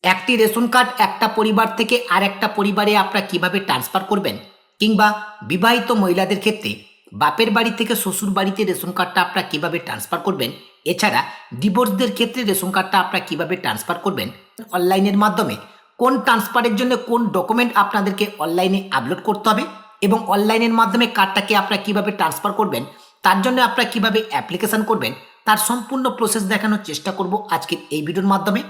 একটি ration card একটা পরিবার থেকে আরেকটা পরিবারে আপনারা কিভাবে ট্রান্সফার করবেন, কিংবা বিবাহিত মহিলাদের ক্ষেত্রে বাপের বাড়ি থেকে শ্বশুর বাড়িতে রেশন কার্ডটা আপনারা কিভাবে ট্রান্সফার করবেন, এছাড়া ডিভোর্সদের ক্ষেত্রে রেশন কার্ডটা আপনারা কিভাবে ট্রান্সফার করবেন অনলাইনের মাধ্যমে, কোন ট্রান্সফারের জন্য কোন ডকুমেন্ট আপনাদেরকে অনলাইনে আপলোড করতে হবে এবং অনলাইনের মাধ্যমে কার্ডটাকে আপনারা কিভাবে ট্রান্সফার করবেন, তার জন্য আপনারা কিভাবে অ্যাপ্লিকেশন করবেন, তার সম্পূর্ণ প্রসেস দেখানোর চেষ্টা করব আজকের এই ভিডিওর মাধ্যমে।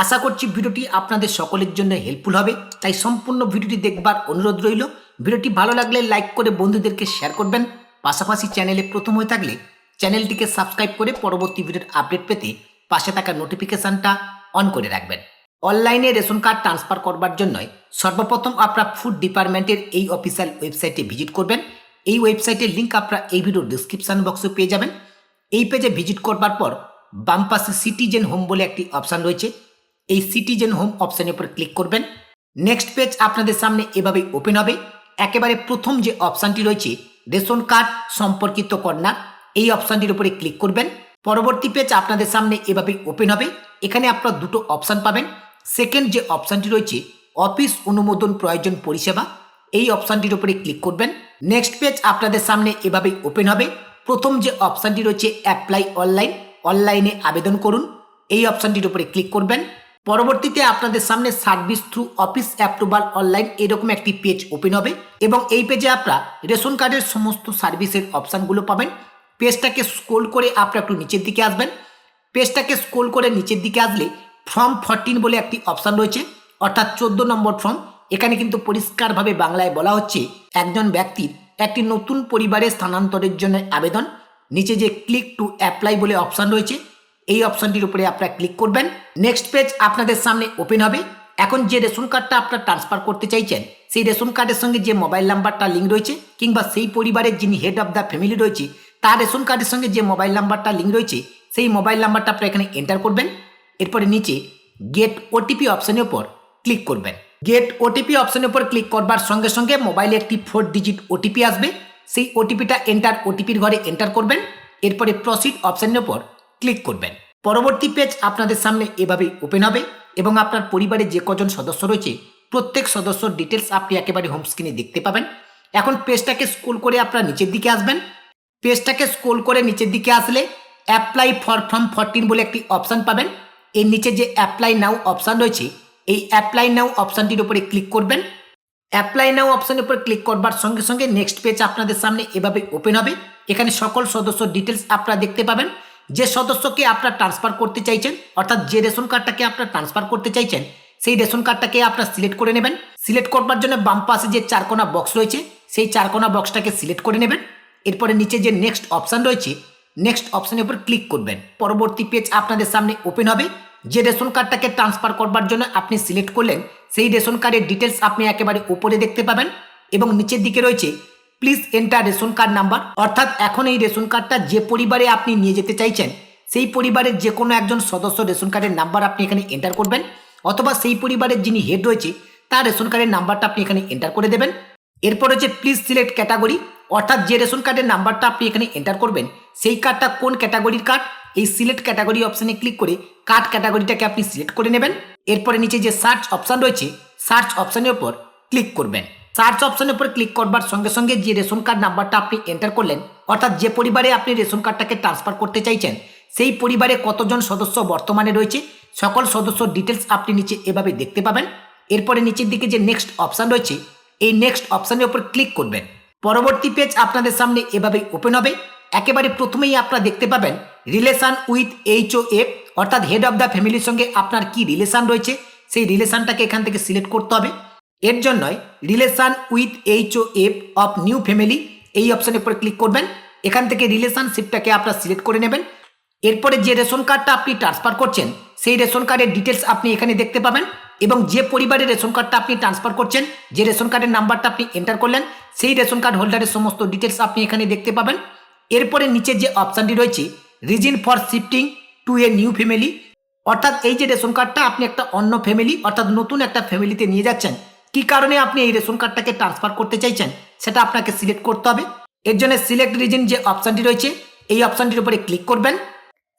আশা করছি ভিডিওটি আপনাদের সকলের জন্য হেল্পফুল হবে, তাই সম্পূর্ণ ভিডিওটি দেখবার অনুরোধ রইল। ভিডিওটি ভালো লাগলে লাইক করে বন্ধুদেরকে শেয়ার করবেন, পাশাপাশি চ্যানেলে প্রথম হয়ে থাকলে চ্যানেলটিকে সাবস্ক্রাইব করে পরবর্তী ভিডিওর আপডেট পেতে পাশে থাকা নোটিফিকেশানটা অন করে রাখবেন। অনলাইনে রেশন কার্ড ট্রান্সফার করবার জন্য সর্বপ্রথম আপনারা ফুড ডিপার্টমেন্টের এই অফিসিয়াল ওয়েবসাইটে ভিজিট করবেন। এই ওয়েবসাইটের লিঙ্ক আপনারা এই ভিডিওর ডিসক্রিপশান বক্সে পেয়ে যাবেন। এই পেজে ভিজিট করবার পর বাম পাশে সিটিজেন হোম বলে একটি অপশান রয়েছে, এই সিটিজেন হোম অপশানের উপর ক্লিক করবেন। নেক্সট পেজ আপনাদের সামনে এভাবেই ওপেন হবে। একেবারে প্রথম যে অপশানটি রয়েছে রেশন কার্ড সম্পর্কিত কর্নার, এই অপশানটির উপরে ক্লিক করবেন। পরবর্তী পেজ আপনাদের সামনে এভাবেই ওপেন হবে। এখানে আপনারা দুটো অপশান পাবেন। সেকেন্ড যে অপশানটি রয়েছে অফিস অনুমোদন প্রয়োজন পরিষেবা, এই অপশানটির উপরে ক্লিক করবেন। নেক্সট পেজ আপনাদের সামনে এভাবেই ওপেন হবে। প্রথম যে অপশানটি রয়েছে অ্যাপ্লাই অনলাইন, অনলাইনে আবেদন করুন, এই অপশানটির উপরে ক্লিক করবেন। পরবর্তীতে আপনাদের সামনে service through office approval online এরকম একটি পেজ ওপেন হবে এবং এই পেজে আপনারা রেশন কার্ডের সমস্ত সার্ভিসের অপশানগুলো পাবেন। পেজটাকে স্ক্রোল করে আপনারা একটু নিচের দিকে আসবেন। পেজটাকে স্ক্রোল করে নিচের দিকে আসলে ফর্ম 14 বলে একটি অপশান রয়েছে, অর্থাৎ 14 নম্বর ফর্ম। এখানে কিন্তু পরিষ্কারভাবে বাংলায় বলা হচ্ছে একজন ব্যক্তির একটি নতুন পরিবারে স্থানান্তরের জন্য আবেদন। নিচে যে ক্লিক টু অ্যাপ্লাই বলে অপশান রয়েছে, এই অপশানটির উপরে আপনারা ক্লিক করবেন। নেক্সট পেজ আপনাদের সামনে ওপেন হবে। এখন যে রেশন কার্ডটা আপনারা ট্রান্সফার করতে চাইছেন, সেই রেশন কার্ডের সঙ্গে যে মোবাইল নাম্বারটা লিঙ্ক রয়েছে, কিংবা সেই পরিবারের যিনি হেড অফ দ্য ফ্যামিলি রয়েছে তার রেশন কার্ডের সঙ্গে যে মোবাইল নাম্বারটা লিঙ্ক রয়েছে, সেই মোবাইল নাম্বারটা আপনারা এখানে এন্টার করবেন। এরপরে নিচে গেট ওটিপি অপশানের উপর ক্লিক করবেন। গেট ওটিপি অপশানের উপর ক্লিক করবার সঙ্গে সঙ্গে মোবাইলে একটি 4 ডিজিট ওটিপি আসবে, সেই ওটিপিটা এন্টার ওটিপির ঘরে এন্টার করবেন। এরপরে প্রসিড অপশানের উপর ক্লিক করবেন। পরবর্তী পেজ আপনাদের সামনে এভাবেই ওপেন হবে এবং আপনার পরিবারে যে কজন সদস্য রয়েছে প্রত্যেক সদস্যর ডিটেলস আপনি একেবারে হোম স্ক্রিনে দেখতে পাবেন। এখন পেজটাকে স্ক্রোল করে আপনারা নিচের দিকে আসবেন। পেজটাকে স্ক্রোল করে নিচের দিকে আসলে অ্যাপ্লাই ফর ফর্ম 14 বলে একটি অপশান পাবেন। এর নিচে যে অ্যাপ্লাই নাও অপশান রয়েছে, এই অ্যাপ্লাই নাও অপশানটির উপরে ক্লিক করবেন। অ্যাপ্লাই নাও অপশানের উপর ক্লিক করবার সঙ্গে সঙ্গে নেক্সট পেজ আপনাদের সামনে এভাবে ওপেন হবে। এখানে সকল সদস্য ডিটেলস আপনারা দেখতে পাবেন। যে সদস্যকে আপনারা ট্রান্সফার করতে চাইছেন, অর্থাৎ যে রেশন কার্ডটাকে আপনারা ট্রান্সফার করতে চাইছেন, সেই রেশন কার্ডটাকে আপনারা সিলেক্ট করে নেবেন। সিলেক্ট করবার জন্য বাম পাশে যে চারকোনা বক্স রয়েছে, সেই চারকোনা বক্সটাকে সিলেক্ট করে নেবেন। এরপরে নিচে যে নেক্সট অপশান রয়েছে, নেক্সট অপশানের উপর ক্লিক করবেন। পরবর্তী পেজ আপনাদের সামনে ওপেন হবে। যে রেশন কার্ডটাকে ট্রান্সফার করবার জন্য আপনি সিলেক্ট করলেন, সেই রেশন কার্ডের ডিটেলস আপনি একেবারে উপরে দেখতে পাবেন এবং নিচের দিকে রয়েছে please enter ration card number, অর্থাৎ এখন এই রেশন কার্ডটা যে পরিবারে আপনি নিয়ে যেতে চাইছেন সেই পরিবারের যে কোনো একজন সদস্য রেশন কার্ডের নাম্বার আপনি এখানে এন্টার করবেন, অথবা সেই পরিবারের যিনি হেড রয়েছে তার রেশন কার্ডের নাম্বারটা আপনি এখানে এন্টার করে দেবেন। এরপর হচ্ছে প্লিজ সিলেক্ট ক্যাটাগরি, অর্থাৎ যে রেশন কার্ডের নাম্বারটা আপনি এখানে এন্টার করবেন সেই কার্ডটা কোন ক্যাটাগরির কার্ড, এই সিলেক্ট ক্যাটাগরি অপশানে ক্লিক করে কার্ড ক্যাটাগরিটাকে আপনি সিলেক্ট করে নেবেন। এরপরে নিচে যে সার্চ অপশান রয়েছে, সার্চ অপশানের উপর ক্লিক করবেন। সার্চ অপশানের উপর ক্লিক করবার সঙ্গে সঙ্গে যে রেশন কার্ড নাম্বারটা আপনি এন্টার করলেন, অর্থাৎ যে পরিবারে আপনি রেশন কার্ডটাকে ট্রান্সফার করতে চাইছেন সেই পরিবারে কতজন সদস্য বর্তমানে রয়েছে সকল সদস্য ডিটেলস আপনি নিচে এভাবে দেখতে পাবেন। এরপরে নিচের দিকে যে নেক্সট অপশান রয়েছে, এই নেক্সট অপশানের উপর ক্লিক করবেন। পরবর্তী পেজ আপনাদের সামনে এভাবেই ওপেন হবে। একেবারে প্রথমেই আপনারা দেখতে পাবেন রিলেশন উইথ HOF, অর্থাৎ হেড অফ দ্য ফ্যামিলির সঙ্গে আপনার কি রিলেশন রয়েছে সেই রিলেশনটাকে এখান থেকে সিলেক্ট করতে হবে। এর জন্যই relation with HOF of new family, এই অপশানের উপর ক্লিক করবেন। এখান থেকে রিলেশনশিপটাকে আপনারা সিলেক্ট করে নেবেন। এরপরে যে রেশন কার্ডটা আপনি ট্রান্সফার করছেন সেই রেশন কার্ডের ডিটেলস আপনি এখানে দেখতে পাবেন এবং যে পরিবারের রেশন কার্ডটা আপনি ট্রান্সফার করছেন, যে রেশন কার্ডের নাম্বারটা আপনি এন্টার করলেন, সেই রেশন কার্ড হোল্ডারের সমস্ত ডিটেলস আপনি এখানে দেখতে পাবেন। এরপরে নিচে যে অপশানটি রয়েছে reason for shifting to a new family, অর্থাৎ এই যে রেশন কার্ডটা আপনি একটা অন্য ফ্যামিলি অর্থাৎ নতুন একটা ফ্যামিলিতে নিয়ে যাচ্ছেন, কি কারণে আপনি এই রেশন কার্ডটাকে ট্রান্সফার করতে চাইছেন সেটা আপনাকে সিলেক্ট করতে হবে। এর জন্য সিলেক্ট রিজন যে অপশানটি রয়েছে এই অপশানটির উপরে ক্লিক করবেন।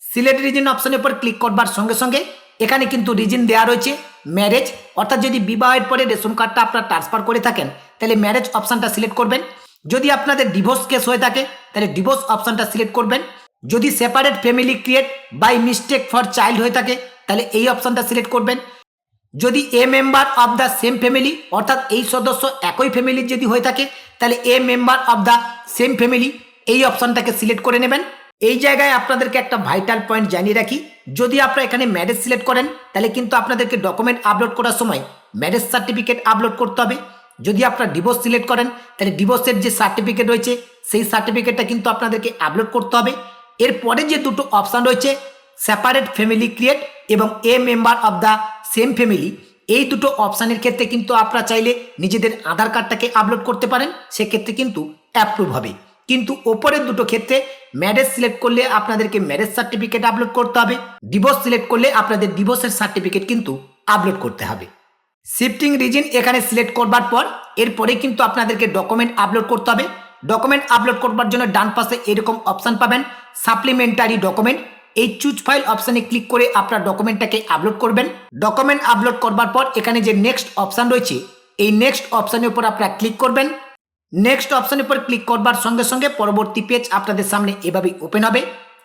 সিলেক্ট রিজন অপশানের উপর ক্লিক করবার সঙ্গে সঙ্গে এখানে কিন্তু রিজন দেওয়া রয়েছে ম্যারেজ, অর্থাৎ যদি বিবাহের পরে রেশন কার্ডটা আপনারা ট্রান্সফার করে থাকেন তাহলে ম্যারেজ অপশানটা সিলেক্ট করবেন। যদি আপনাদের ডিভোর্স কেস হয়ে থাকে তাহলে ডিভোর্স অপশানটা সিলেক্ট করবেন। যদি separate family create by mistake for child হয়ে থাকে তাহলে এই অপশানটা সিলেক্ট করবেন। যদি a member of the same family, অর্থাৎ এই সদস্য একই ফ্যামিলির যদি হয়ে থাকে তাহলে a member of the same family এই অপশানটাকে সিলেক্ট করে নেবেন। এই জায়গায় আপনাদেরকে একটা ভাইটাল পয়েন্ট জানিয়ে রাখি, যদি আপনারা এখানে ম্যারেজ সিলেক্ট করেন তাহলে কিন্তু আপনাদেরকে ডকুমেন্ট আপলোড করার সময় ম্যারেজ সার্টিফিকেট আপলোড করতে হবে। যদি আপনারা ডিভোর্স সিলেক্ট করেন তাহলে ডিভোর্সের যে সার্টিফিকেট রয়েছে সেই সার্টিফিকেটটা কিন্তু আপনাদেরকে আপলোড করতে হবে। এরপরে যে দুটো অপশান রয়েছে সেপারেট ফ্যামিলি ক্রিয়েট এবং এ member of the same family, এই দুটো অপশানের ক্ষেত্রে কিন্তু আপনারা চাইলে নিজেদের আধার কার্ডটাকে আপলোড করতে পারেন, সেক্ষেত্রে কিন্তু অ্যাপ্রুভ হবে। কিন্তু ওপরের দুটো ক্ষেত্রে ম্যারেজ সিলেক্ট করলে আপনাদেরকে ম্যারেজ সার্টিফিকেট আপলোড করতে হবে, ডিভোর্স সিলেক্ট করলে আপনাদের ডিভোর্সের সার্টিফিকেট কিন্তু আপলোড করতে হবে। শিফটিং রিজন এখানে সিলেক্ট করবার পর এরপরে কিন্তু আপনাদেরকে ডকুমেন্ট আপলোড করতে হবে। ডকুমেন্ট আপলোড করবার জন্য ডান পাশে এরকম অপশান পাবেন সাপ্লিমেন্টারি ডকুমেন্ট, এই চুজ ফাইল অপশানে ক্লিক করে আপনার ডকুমেন্টটাকে আপলোড করবেন। ডকুমেন্ট আপলোড করবার পর এখানে যে নেক্সট অপশান রয়েছে এই নেক্সট অপশানের উপর আপনারা ক্লিক করবেন। নেক্সট অপশানের উপর ক্লিক করবার সঙ্গে সঙ্গে পরবর্তী পেজ আপনাদের সামনে এভাবেই ওপেন হবে।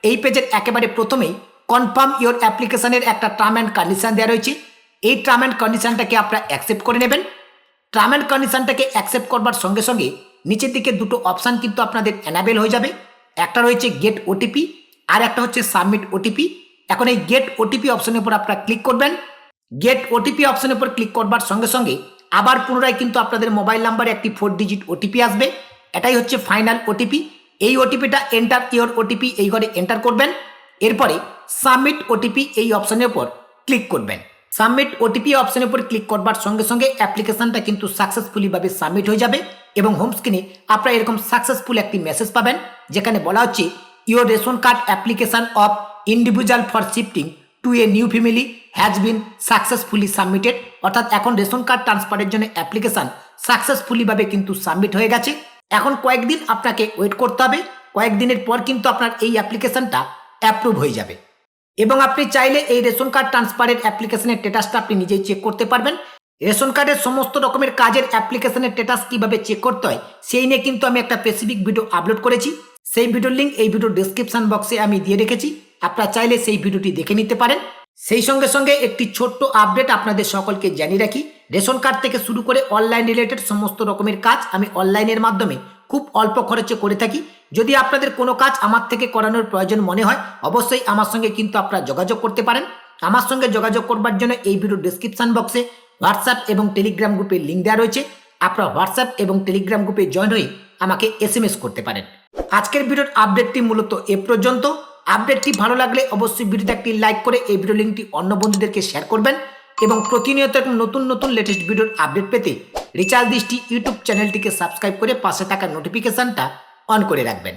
এই পেজের একেবারে প্রথমেই কনফার্ম ইওর অ্যাপ্লিকেশনের একটা টার্ম অ্যান্ড কন্ডিশন দেওয়া রয়েছে, এই টার্ম অ্যান্ড কন্ডিশনটাকে আপনারা অ্যাকসেপ্ট করে নেবেন। টার্ম অ্যান্ড কন্ডিশনটাকে অ্যাকসেপ্ট করবার সঙ্গে সঙ্গে নিচের দিকে দুটো অপশান কিন্তু আপনাদের এনাবেল হয়ে যাবে, একটা রয়েছে গেট ওটিপি আর একটা হচ্ছে সাবমিট ওটিপি। এখন এই গেট ওটিপি অপশনের উপর আপনারা ক্লিক করবেন। গেট ওটিপি অপশনের উপর ক্লিক করবার সঙ্গে সঙ্গে আবার পুনরায় কিন্তু আপনাদের মোবাইল নাম্বারে একটি 4 ডিজিট ওটিপি আসবে, এটাই হচ্ছে ফাইনাল ওটিপি। এই ওটিপিটা এন্টার ইওর ওটিপি এই ঘরে এন্টার করবেন। এরপরে সাবমিট ওটিপি এই অপশনের উপর ক্লিক করবেন। সাবমিট ওটিপি অপশনের উপর ক্লিক করবার সঙ্গে সঙ্গে অ্যাপ্লিকেশনটা কিন্তু সাকসেসফুলি ভাবে সাবমিট হয়ে যাবে এবং হোম স্ক্রিনে আপনারা এরকম সাকসেসফুল একটি মেসেজ পাবেন যেখানে বলা হচ্ছে your ration card application of individual for shifting to a new family has been successfully submitted, অর্থাৎ এখন রেশন কার্ড ট্রান্সফারের জন্য অ্যাপ্লিকেশন সাকসেসফুলি ভাবে কিন্তু সাবমিট হয়ে গেছে। এখন কয়েকদিন আপনাকে ওয়েট করতে হবে, কয়েকদিনের পর কিন্তু আপনার এই অ্যাপ্লিকেশনটা অ্যাপ্রুভ হয়ে যাবে এবং আপনি চাইলে এই রেশন কার্ড ট্রান্সফারের অ্যাপ্লিকেশনের স্ট্যাটাসটা আপনি নিজেই চেক করতে পারবেন। রেশন কার্ডের সমস্ত রকমের কাজের অ্যাপ্লিকেশনের স্ট্যাটাস কিভাবে চেক করতে হয় সেই নিয়ে কিন্তু আমি একটা স্পেসিফিক ভিডিও আপলোড করেছি, সেই ভিডিওর লিঙ্ক এই ভিডিওর ডেসক্রিপশন বক্সে আমি দিয়ে রেখেছি, আপনারা চাইলে সেই ভিডিওটি দেখে নিতে পারেন। সেই সঙ্গে সঙ্গে একটি ছোট্ট আপডেট আপনাদের সকলকে জানিয়ে রাখি, রেশন কার্ড থেকে শুরু করে অনলাইন রিলেটেড সমস্ত রকমের কাজ আমি অনলাইনের মাধ্যমে খুব অল্প খরচে করে থাকি। যদি আপনাদের কোনো কাজ আমার থেকে করানোর প্রয়োজন মনে হয় অবশ্যই আমার সঙ্গে কিন্তু আপনারা যোগাযোগ করতে পারেন। আমার সঙ্গে যোগাযোগ করবার জন্য এই ভিডিও ডেসক্রিপশন বক্সে হোয়াটসঅ্যাপ এবং টেলিগ্রাম গ্রুপের লিঙ্ক দেওয়া রয়েছে, আপনারা হোয়াটসঅ্যাপ এবং টেলিগ্রাম গ্রুপে জয়েন হয়ে আমাকে SMS করতে পারেন। আজকের ভিডিওর আপডেটটি মূলত এ পর্যন্ত। আপডেটটি ভালো লাগলে অবশ্যই ভিডিওতে একটি লাইক করে এই ভিডিও লিঙ্কটি অন্য বন্ধুদেরকে শেয়ার করবেন এবং প্রতিনিয়ত নতুন নতুন লেটেস্ট ভিডিওর আপডেট পেতে রিচার্জ দৃষ্টি ইউটিউব চ্যানেলটিকে সাবস্ক্রাইব করে পাশে থাকা নোটিফিকেশনটা অন করে রাখবেন।